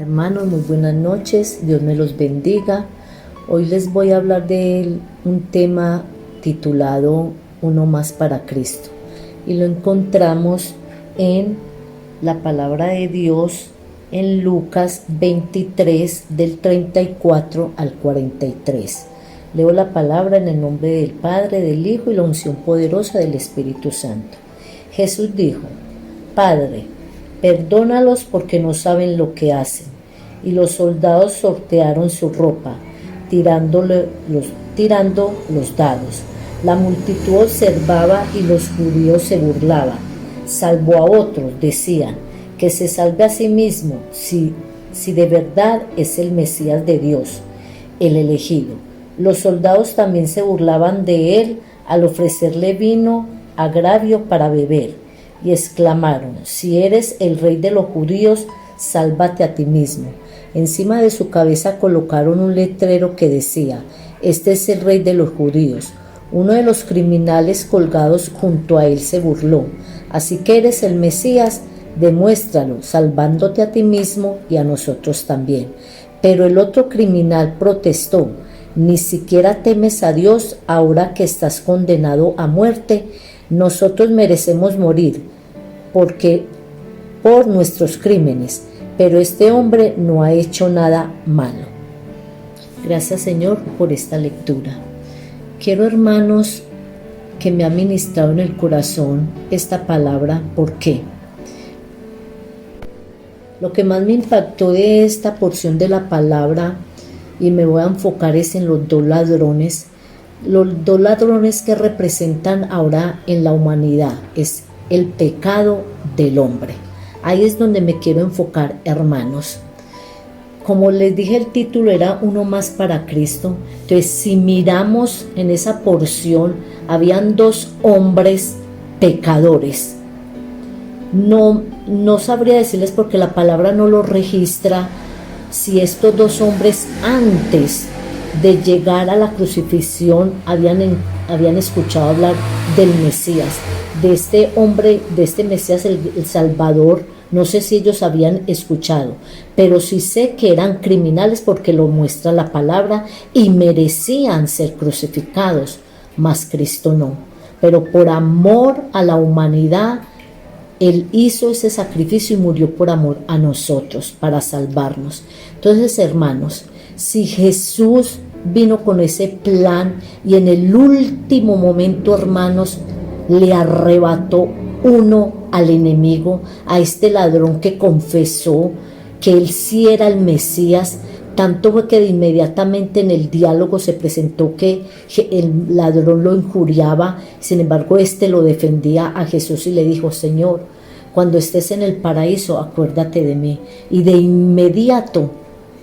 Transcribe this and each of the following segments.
Hermanos, muy buenas noches, Dios me los bendiga. Hoy les voy a hablar de un tema titulado Uno más para Cristo, y lo encontramos en la palabra de Dios en Lucas 23 del 34 al 43. Leo la palabra en el nombre del Padre, del Hijo y la unción poderosa del Espíritu Santo. Jesús dijo: Padre, perdónalos porque no saben lo que hacen. Y los soldados sortearon su ropa, tirando los dados. La multitud observaba y los judíos se burlaban. Salvó a otros, decían, que se salve a sí mismo, si de verdad es el Mesías de Dios, el elegido. Los soldados también se burlaban de él al ofrecerle vino agravio para beber, y exclamaron: si eres el rey de los judíos, sálvate a ti mismo. Encima de su cabeza colocaron un letrero que decía: este es el rey de los judíos. Uno de los criminales colgados junto a él se burló: así que eres el Mesías, demuéstralo, salvándote a ti mismo y a nosotros también. Pero el otro criminal protestó: ni siquiera temes a Dios ahora que estás condenado a muerte. Nosotros merecemos morir por nuestros crímenes, pero este hombre no ha hecho nada malo. Gracias, Señor, por esta lectura. Quiero, hermanos, que me ha ministrado en el corazón esta palabra. ¿Por qué? Lo que más me impactó de esta porción de la palabra, y me voy a enfocar, es en los dos ladrones que representan ahora en la humanidad, es el pecado del hombre. Ahí es donde me quiero enfocar, hermanos. Como les dije, el título era Uno más para Cristo. Entonces, si miramos en esa porción, habían dos hombres pecadores. No sabría decirles, porque la palabra no lo registra, si estos dos hombres antes de llegar a la crucifixión habían escuchado hablar del Mesías, de este hombre, de este Mesías, el Salvador. No sé si ellos habían escuchado, pero sí sé que eran criminales, porque lo muestra la palabra, y merecían ser crucificados, mas Cristo no. Pero por amor a la humanidad, Él hizo ese sacrificio y murió por amor a nosotros, para salvarnos. Entonces, hermanos, si Jesús vino con ese plan y en el último momento, hermanos, le arrebató uno al enemigo, a este ladrón que confesó que él sí era el Mesías, tanto fue que de inmediatamente en el diálogo se presentó que el ladrón lo injuriaba. Sin embargo, este lo defendía a Jesús y le dijo: Señor, cuando estés en el paraíso, acuérdate de mí. Y de inmediato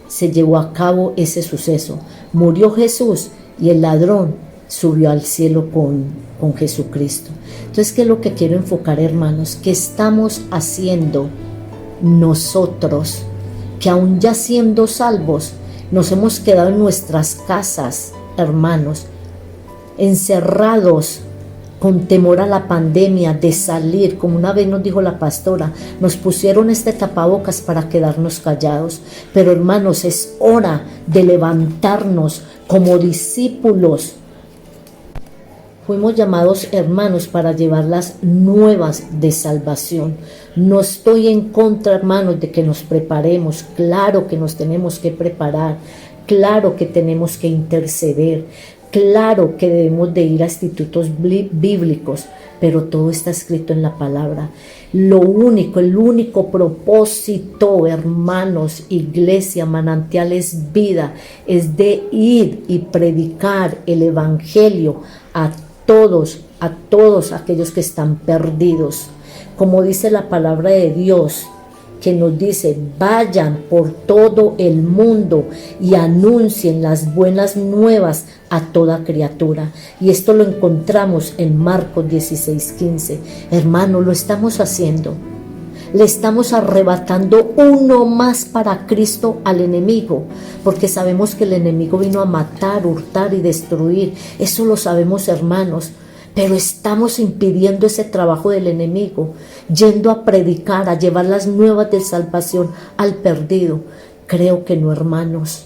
se llevó a cabo ese suceso. Murió Jesús y el ladrón subió al cielo con Jesucristo. Entonces, ¿qué es lo que quiero enfocar, hermanos? ¿Qué estamos haciendo nosotros, que aún ya siendo salvos, nos hemos quedado en nuestras casas, hermanos, encerrados, con temor a la pandemia, de salir? Como una vez nos dijo la pastora, nos pusieron este tapabocas para quedarnos callados. Pero, hermanos, es hora de levantarnos como discípulos. Fuimos llamados, hermanos, para llevar las nuevas de salvación. No estoy en contra, hermanos, de que nos preparemos. Claro que nos tenemos que preparar. Claro que tenemos que interceder. Claro que debemos de ir a institutos bíblicos, pero todo está escrito en la palabra. El único propósito, hermanos, iglesia, manantiales, vida, es de ir y predicar el evangelio a todos aquellos que están perdidos. Como dice la palabra de Dios, que nos dice: vayan por todo el mundo y anuncien las buenas nuevas a toda criatura. Y esto lo encontramos en Marcos 16:15. Hermano, lo estamos haciendo. Le estamos arrebatando uno más para Cristo al enemigo, porque sabemos que el enemigo vino a matar, hurtar y destruir. Eso lo sabemos, hermanos. Pero estamos impidiendo ese trabajo del enemigo, yendo a predicar, a llevar las nuevas de salvación al perdido. Creo que no, hermanos.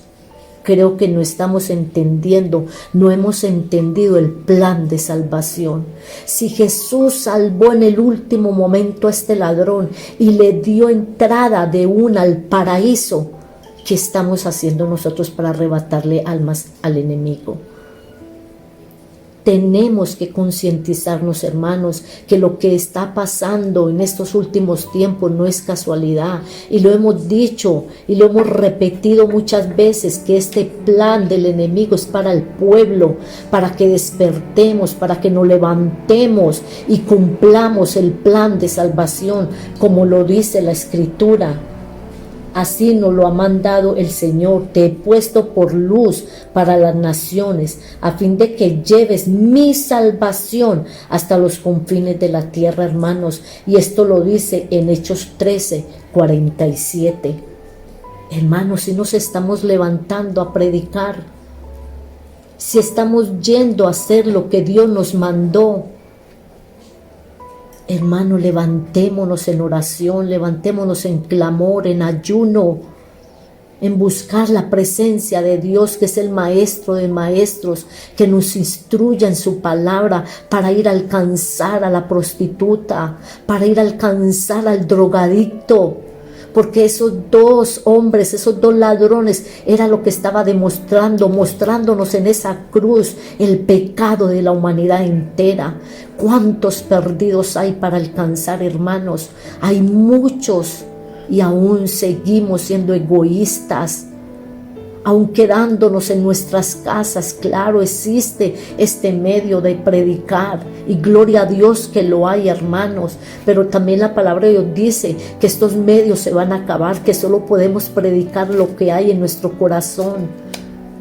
Creo que no estamos entendiendo, no hemos entendido el plan de salvación. Si Jesús salvó en el último momento a este ladrón y le dio entrada de una al paraíso, ¿qué estamos haciendo nosotros para arrebatarle almas al enemigo? Tenemos que concientizarnos, hermanos, que lo que está pasando en estos últimos tiempos no es casualidad. Y lo hemos dicho y lo hemos repetido muchas veces, que este plan del enemigo es para el pueblo, para que despertemos, para que nos levantemos y cumplamos el plan de salvación, como lo dice la Escritura. Así nos lo ha mandado el Señor. Te he puesto por luz para las naciones, a fin de que lleves mi salvación hasta los confines de la tierra, hermanos. Y esto lo dice en Hechos 13:47. Hermanos, si nos estamos levantando a predicar, si estamos yendo a hacer lo que Dios nos mandó, hermano, levantémonos en oración, levantémonos en clamor, en ayuno, en buscar la presencia de Dios, que es el Maestro de maestros, que nos instruya en su palabra para ir a alcanzar a la prostituta, para ir a alcanzar al drogadicto. Porque esos dos hombres, esos dos ladrones, era lo que estaba mostrándonos en esa cruz el pecado de la humanidad entera. ¿Cuántos perdidos hay para alcanzar, hermanos? Hay muchos y aún seguimos siendo egoístas, aún quedándonos en nuestras casas. Claro, existe este medio de predicar y gloria a Dios que lo hay, hermanos, pero también la palabra de Dios dice que estos medios se van a acabar, que solo podemos predicar lo que hay en nuestro corazón.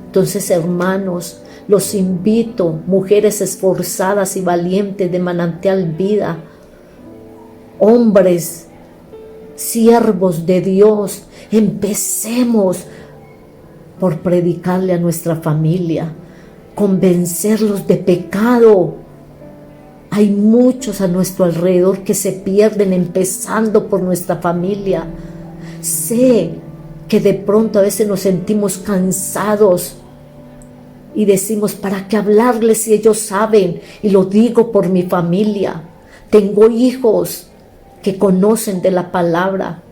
Entonces, hermanos, los invito, mujeres esforzadas y valientes de Manantial Vida, hombres, siervos de Dios, empecemos por predicarle a nuestra familia, convencerlos de pecado. Hay muchos a nuestro alrededor que se pierden, empezando por nuestra familia. Sé que de pronto a veces nos sentimos cansados y decimos, ¿para qué hablarles si ellos saben? Y lo digo por mi familia. Tengo hijos que conocen de la palabra,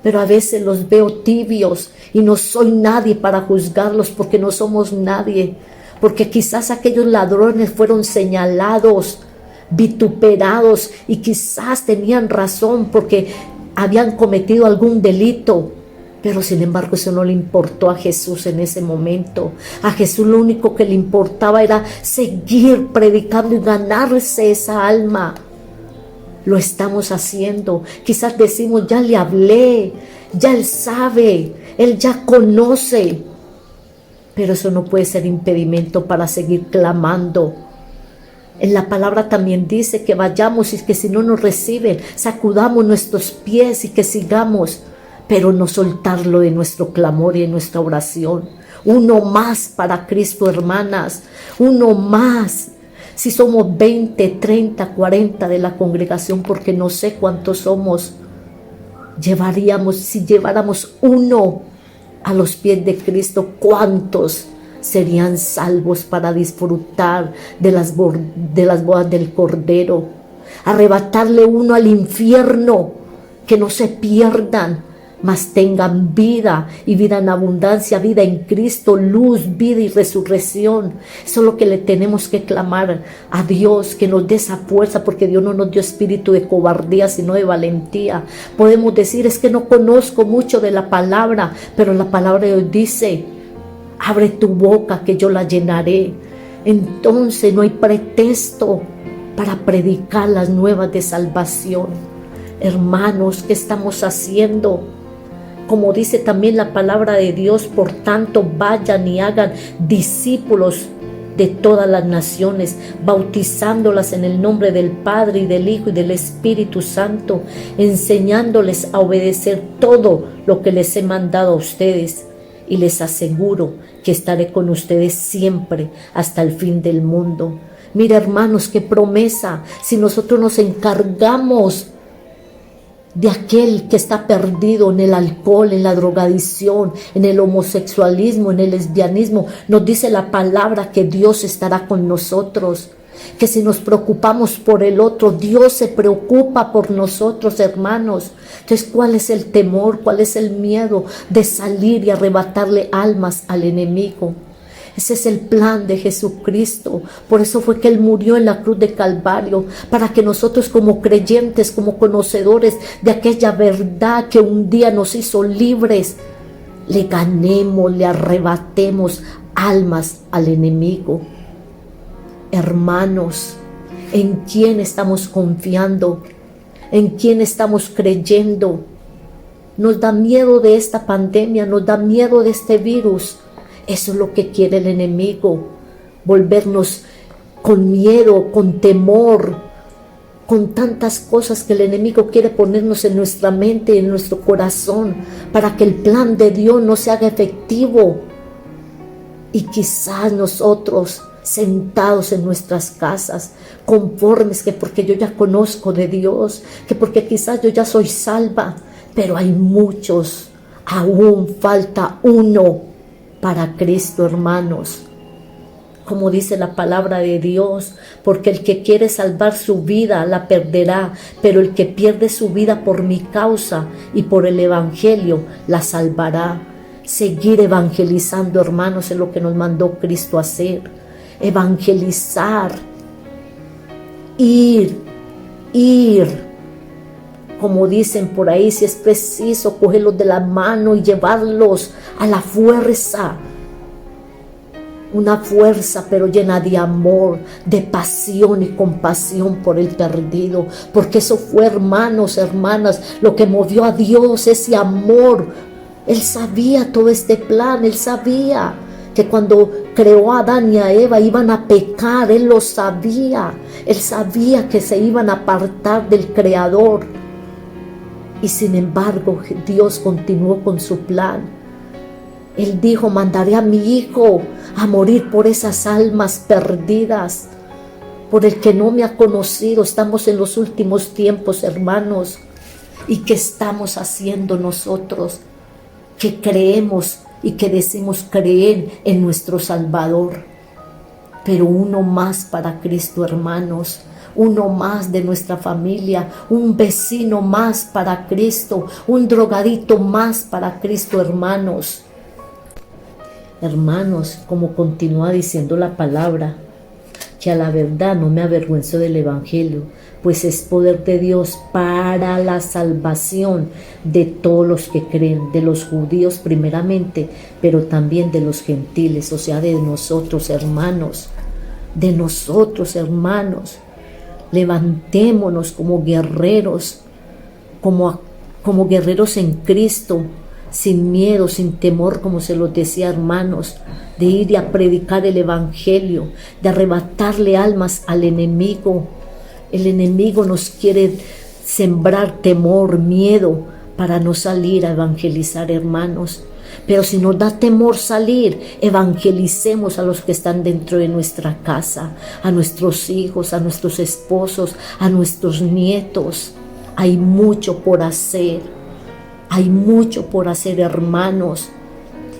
pero a veces los veo tibios y no soy nadie para juzgarlos, porque no somos nadie, porque quizás aquellos ladrones fueron señalados, vituperados, y quizás tenían razón porque habían cometido algún delito, pero sin embargo eso no le importó a Jesús en ese momento. A Jesús lo único que le importaba era seguir predicando y ganarse esa alma. Lo estamos haciendo. Quizás decimos, ya le hablé, ya él sabe, él ya conoce, pero eso no puede ser impedimento para seguir clamando. En la palabra también dice que vayamos y que si no nos reciben, sacudamos nuestros pies y que sigamos, pero no soltarlo de nuestro clamor y de nuestra oración. Uno más para Cristo, hermanas, uno más. Si somos 20, 30, 40 de la congregación, porque no sé cuántos somos, si lleváramos uno a los pies de Cristo, ¿cuántos serían salvos para disfrutar de las bodas del Cordero? Arrebatarle uno al infierno, que no se pierdan, mas tengan vida y vida en abundancia, vida en Cristo, luz, vida y resurrección. Eso es lo que le tenemos que clamar a Dios, que nos dé esa fuerza, porque Dios no nos dio espíritu de cobardía, sino de valentía. Podemos decir, es que no conozco mucho de la palabra, pero la palabra de Dios dice, abre tu boca que yo la llenaré. Entonces no hay pretexto para predicar las nuevas de salvación. Hermanos, ¿qué estamos haciendo? Como dice también la palabra de Dios, por tanto vayan y hagan discípulos de todas las naciones, bautizándolas en el nombre del Padre y del Hijo y del Espíritu Santo, enseñándoles a obedecer todo lo que les he mandado a ustedes. Y les aseguro que estaré con ustedes siempre hasta el fin del mundo. Mira, hermanos, qué promesa. Si nosotros nos encargamos de aquel que está perdido en el alcohol, en la drogadicción, en el homosexualismo, en el lesbianismo. Nos dice la palabra que Dios estará con nosotros, que si nos preocupamos por el otro, Dios se preocupa por nosotros, hermanos. Entonces, ¿cuál es el temor? ¿Cuál es el miedo de salir y arrebatarle almas al enemigo? Ese es el plan de Jesucristo. Por eso fue que Él murió en la cruz de Calvario, para que nosotros como creyentes, como conocedores de aquella verdad que un día nos hizo libres, le ganemos, le arrebatemos almas al enemigo. Hermanos, ¿en quién estamos confiando? ¿En quién estamos creyendo? Nos da miedo de esta pandemia, nos da miedo de este virus. Eso es lo que quiere el enemigo, volvernos con miedo, con temor, con tantas cosas que el enemigo quiere ponernos en nuestra mente y en nuestro corazón, para que el plan de Dios no se haga efectivo. Y quizás nosotros, sentados en nuestras casas, conformes que porque yo ya conozco de Dios, que porque quizás yo ya soy salva, pero hay muchos, aún falta uno para Cristo, hermanos. Como dice la palabra de Dios, porque el que quiere salvar su vida la perderá, pero el que pierde su vida por mi causa y por el evangelio la salvará. Seguir evangelizando, hermanos, es lo que nos mandó Cristo a hacer. Evangelizar, ir, como dicen por ahí, si es preciso, cogerlos de la mano y llevarlos a la fuerza. Una fuerza pero llena de amor, de pasión y compasión por el perdido. Porque eso fue, hermanos, hermanas, lo que movió a Dios, ese amor. Él sabía todo este plan, Él sabía que cuando creó a Adán y a Eva iban a pecar, Él lo sabía. Él sabía que se iban a apartar del Creador. Y sin embargo, Dios continuó con su plan. Él dijo: mandaré a mi Hijo a morir por esas almas perdidas, por el que no me ha conocido. Estamos en los últimos tiempos, hermanos. ¿Y qué estamos haciendo nosotros? Que creemos y que decimos creer en nuestro Salvador. Pero uno más para Cristo, hermanos. Uno más de nuestra familia, un vecino más para Cristo, un drogadito más para Cristo, hermanos. Hermanos, como continúa diciendo la palabra, que a la verdad no me avergüenzo del evangelio, pues es poder de Dios para la salvación de todos los que creen, de los judíos primeramente, pero también de los gentiles, o sea, de nosotros, hermanos, de nosotros, hermanos. Levantémonos como guerreros, como guerreros en Cristo, sin miedo, sin temor, como se los decía, hermanos, de ir y a predicar el evangelio, de arrebatarle almas al enemigo. El enemigo nos quiere sembrar temor, miedo, para no salir a evangelizar, hermanos. Pero si nos da temor salir, evangelicemos a los que están dentro de nuestra casa, a nuestros hijos, a nuestros esposos, a nuestros nietos. Hay mucho por hacer, hay mucho por hacer, hermanos.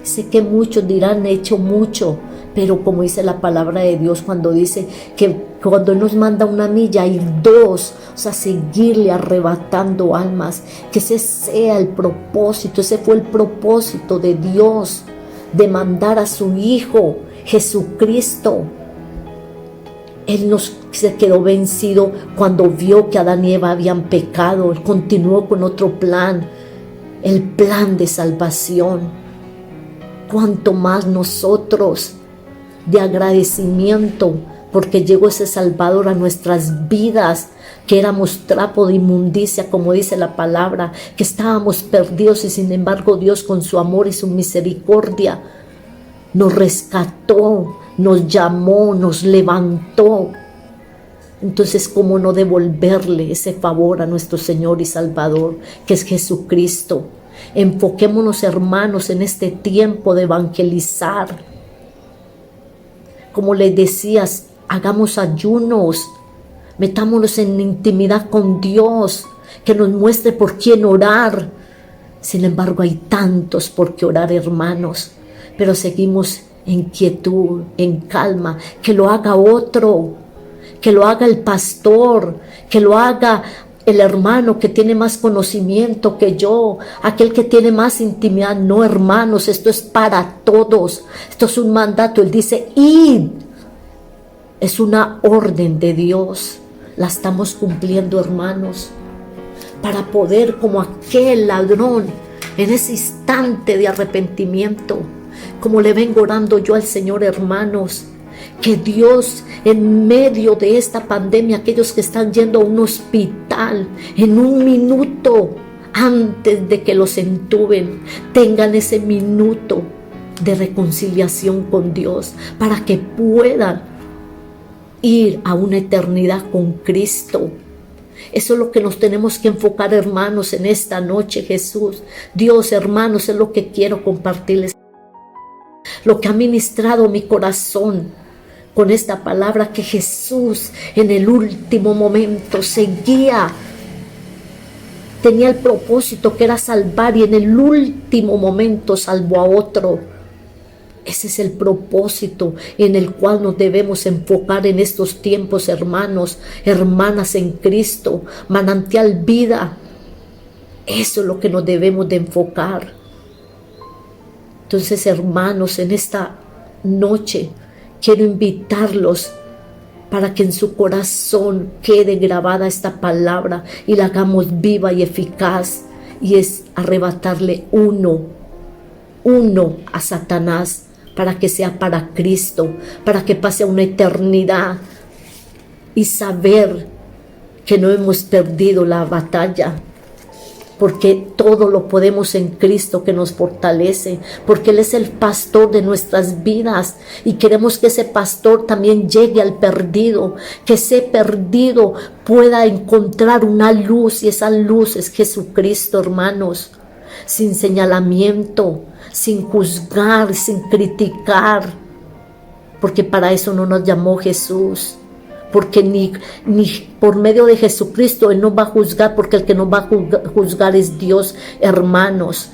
Sé que muchos dirán: he hecho mucho, pero como dice la palabra de Dios, cuando dice que cuando Él nos manda una milla hay dos, o sea, seguirle arrebatando almas, que ese sea el propósito. Ese fue el propósito de Dios, de mandar a su Hijo Jesucristo. Él no se quedó vencido cuando vio que Adán y Eva habían pecado. Él continuó con otro plan, el plan de salvación. Cuanto más nosotros, de agradecimiento, porque llegó ese Salvador a nuestras vidas, que éramos trapo de inmundicia, como dice la palabra, que estábamos perdidos, y sin embargo Dios, con su amor y su misericordia, nos rescató, nos llamó, nos levantó. Entonces, ¿cómo no devolverle ese favor a nuestro Señor y Salvador, que es Jesucristo? Enfoquémonos, hermanos, en este tiempo de evangelizar. Como les decías, hagamos ayunos, metámonos en intimidad con Dios, que nos muestre por quién orar. Sin embargo, hay tantos por qué orar, hermanos, pero seguimos en quietud, en calma. Que lo haga otro, que lo haga el pastor, que lo haga el hermano que tiene más conocimiento que yo, aquel que tiene más intimidad. No, hermanos, esto es para todos. Esto es un mandato. Él dice, id. Es una orden de Dios. La estamos cumpliendo, hermanos, para poder, como aquel ladrón, en ese instante de arrepentimiento, como le vengo orando yo al Señor, hermanos, que Dios, en medio de esta pandemia, aquellos que están yendo a un hospital, en un minuto antes de que los entuben, tengan ese minuto de reconciliación con Dios, para que puedan ir a una eternidad con Cristo. Eso es lo que nos tenemos que enfocar, hermanos, en esta noche, Jesús. Dios, hermanos, es lo que quiero compartirles. Lo que ha ministrado mi corazón con esta palabra, que Jesús en el último momento seguía, tenía el propósito que era salvar, y en el último momento salvó a otro. Ese es el propósito en el cual nos debemos enfocar en estos tiempos, hermanos, hermanas en Cristo, manantial vida. Eso es lo que nos debemos de enfocar. Entonces, hermanos, en esta noche quiero invitarlos para que en su corazón quede grabada esta palabra y la hagamos viva y eficaz, y es arrebatarle uno a Satanás, para que sea para Cristo, para que pase a una eternidad y saber que no hemos perdido la batalla, porque todo lo podemos en Cristo que nos fortalece, porque Él es el pastor de nuestras vidas, y queremos que ese pastor también llegue al perdido, que ese perdido pueda encontrar una luz, y esa luz es Jesucristo, hermanos, sin señalamiento, sin juzgar, sin criticar, porque para eso no nos llamó Jesús, porque ni por medio de Jesucristo Él nos va a juzgar, porque el que nos va a juzgar es Dios, hermanos.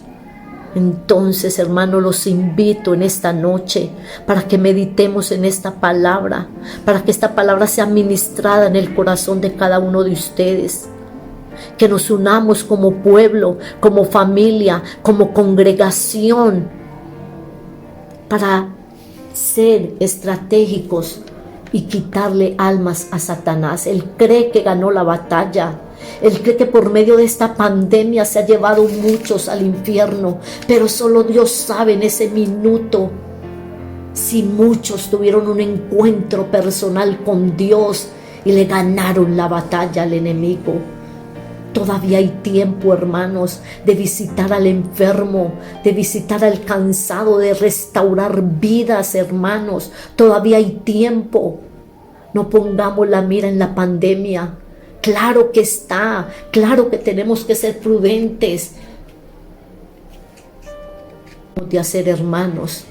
Entonces, hermanos, los invito en esta noche para que meditemos en esta palabra, para que esta palabra sea ministrada en el corazón de cada uno de ustedes. Que nos unamos como pueblo, como familia, como congregación, para ser estratégicos y quitarle almas a Satanás. Él cree que ganó la batalla. Él cree que por medio de esta pandemia se ha llevado muchos al infierno, pero solo Dios sabe en ese minuto si muchos tuvieron un encuentro personal con Dios y le ganaron la batalla al enemigo. Todavía hay tiempo, hermanos, de visitar al enfermo, de visitar al cansado, de restaurar vidas, hermanos. Todavía hay tiempo. No pongamos la mira en la pandemia. Claro que está, claro que tenemos que ser prudentes de hacer, hermanos,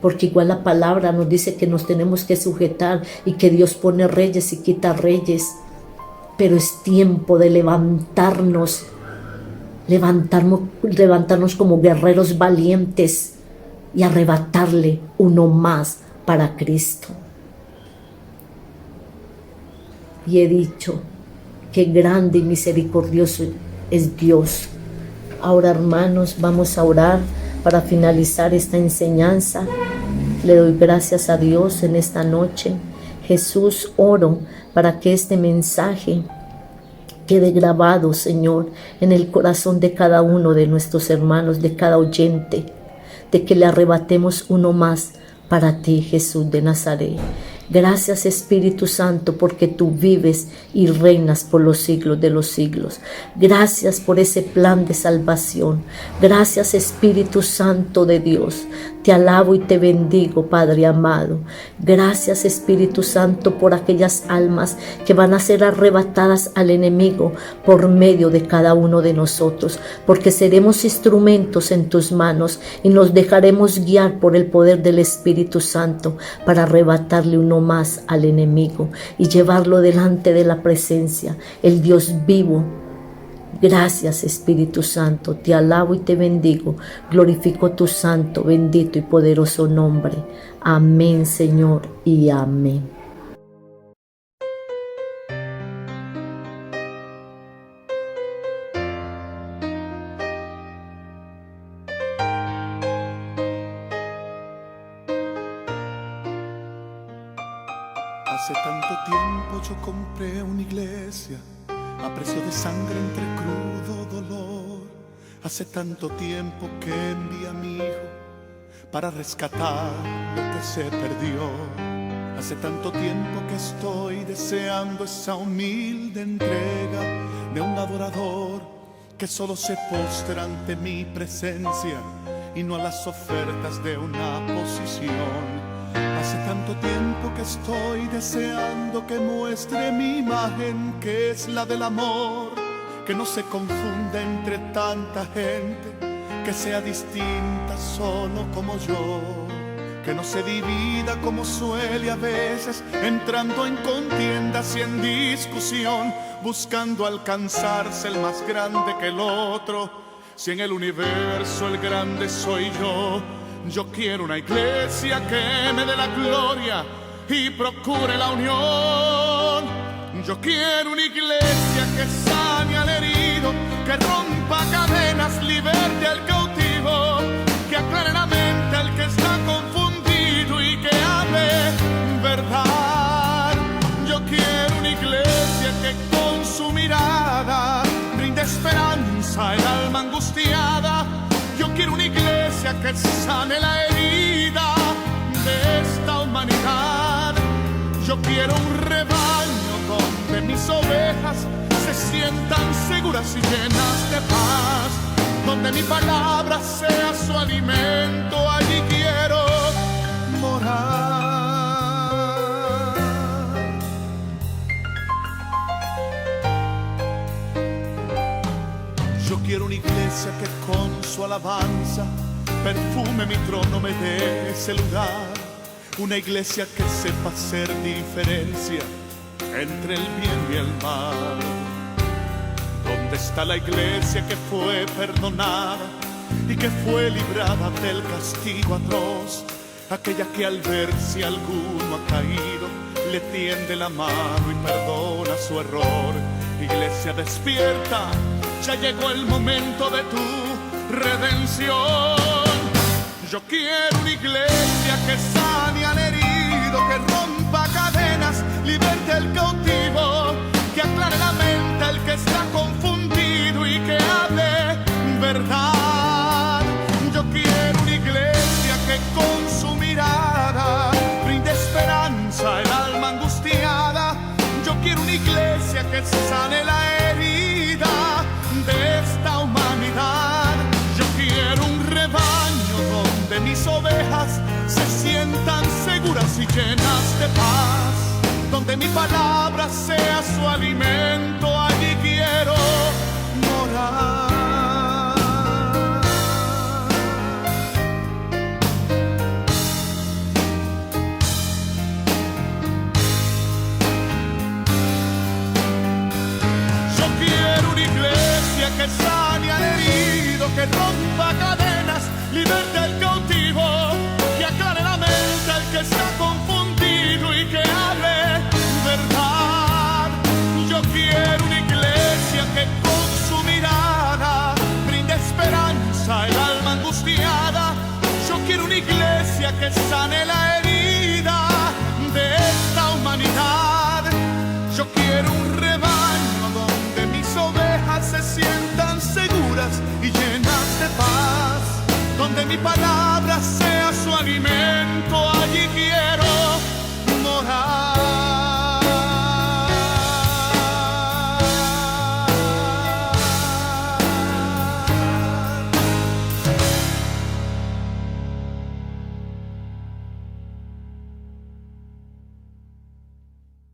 porque igual la palabra nos dice que nos tenemos que sujetar y que Dios pone reyes y quita reyes. Pero es tiempo de levantarnos como guerreros valientes y arrebatarle uno más para Cristo. Y he dicho que grande y misericordioso es Dios. Ahora, hermanos, vamos a orar para finalizar esta enseñanza. Le doy gracias a Dios en esta noche. Jesús, oro para que este mensaje quede grabado, Señor, en el corazón de cada uno de nuestros hermanos, de cada oyente, de que le arrebatemos uno más para ti, Jesús de Nazaret. Gracias, Espíritu Santo, porque tú vives y reinas por los siglos de los siglos. Gracias por ese plan de salvación. Gracias, Espíritu Santo de Dios. Te alabo y te bendigo, Padre amado. Gracias, Espíritu Santo, por aquellas almas que van a ser arrebatadas al enemigo por medio de cada uno de nosotros, porque seremos instrumentos en tus manos y nos dejaremos guiar por el poder del Espíritu Santo para arrebatarle uno más al enemigo y llevarlo delante de la presencia, el Dios vivo, Gracias, Espíritu Santo, te alabo y te bendigo, glorifico tu santo, bendito y poderoso nombre. Amén, Señor, y amén. Hace tanto tiempo yo compré una iglesia a precio de sangre entre crudo dolor. Hace tanto tiempo que envié a mi hijo para rescatar lo que se perdió. Hace tanto tiempo que estoy deseando esa humilde entrega de un adorador que solo se postra ante mi presencia y no a las ofertas de una posición. Hace tanto tiempo que estoy deseando que muestre mi imagen, que es la del amor, que no se confunda entre tanta gente, que sea distinta solo como yo, que no se divida como suele a veces, entrando en contiendas y en discusión, buscando alcanzarse el más grande que el otro. Si en el universo el grande soy yo, yo quiero una iglesia que me dé la gloria y procure la unión. Yo quiero una iglesia que sane al herido, que rompa cadenas, liberte al cautivo, que aclare la mente al que está confundido y que hable verdad. Yo quiero una iglesia que con su mirada brinde esperanza al alma angustiada. Yo quiero una iglesia que sane la herida de esta humanidad. Yo quiero un rebaño donde mis ovejas se sientan seguras y llenas de paz, donde mi palabra sea su alimento. Allí quiero morar. Yo quiero una iglesia que con su alabanza perfume mi trono, me dé ese lugar. Una iglesia que sepa hacer diferencia entre el bien y el mal. ¿Dónde está la iglesia que fue perdonada y que fue librada del castigo atroz? Aquella que al ver si alguno ha caído le tiende la mano y perdona su error. Iglesia despierta, ya llegó el momento de tu redención. Yo quiero una iglesia que sane al herido, que rompa cadenas, liberte al cautivo, que aclare la mente al que está confundido y que hable verdad. Yo quiero una iglesia que con su mirada brinde esperanza al alma angustiada. Yo quiero una iglesia que sane la herida de esta humanidad. Yo quiero un rebaño donde mis ovejas se sientan seguras y llenas de paz, donde mi palabra sea su alimento. Allí quiero morar. Yo quiero una iglesia que sane al herido, que rompa cadenas, liberte al cautivo, que aclare la mente al que está confundido y que hable verdad. Yo quiero una iglesia que con su mirada brinde esperanza al alma angustiada. Yo quiero una iglesia que sane la herida de esta humanidad. Yo quiero un rebaño donde mis ovejas se sientan seguras y llenas de paz, donde mi palabra sea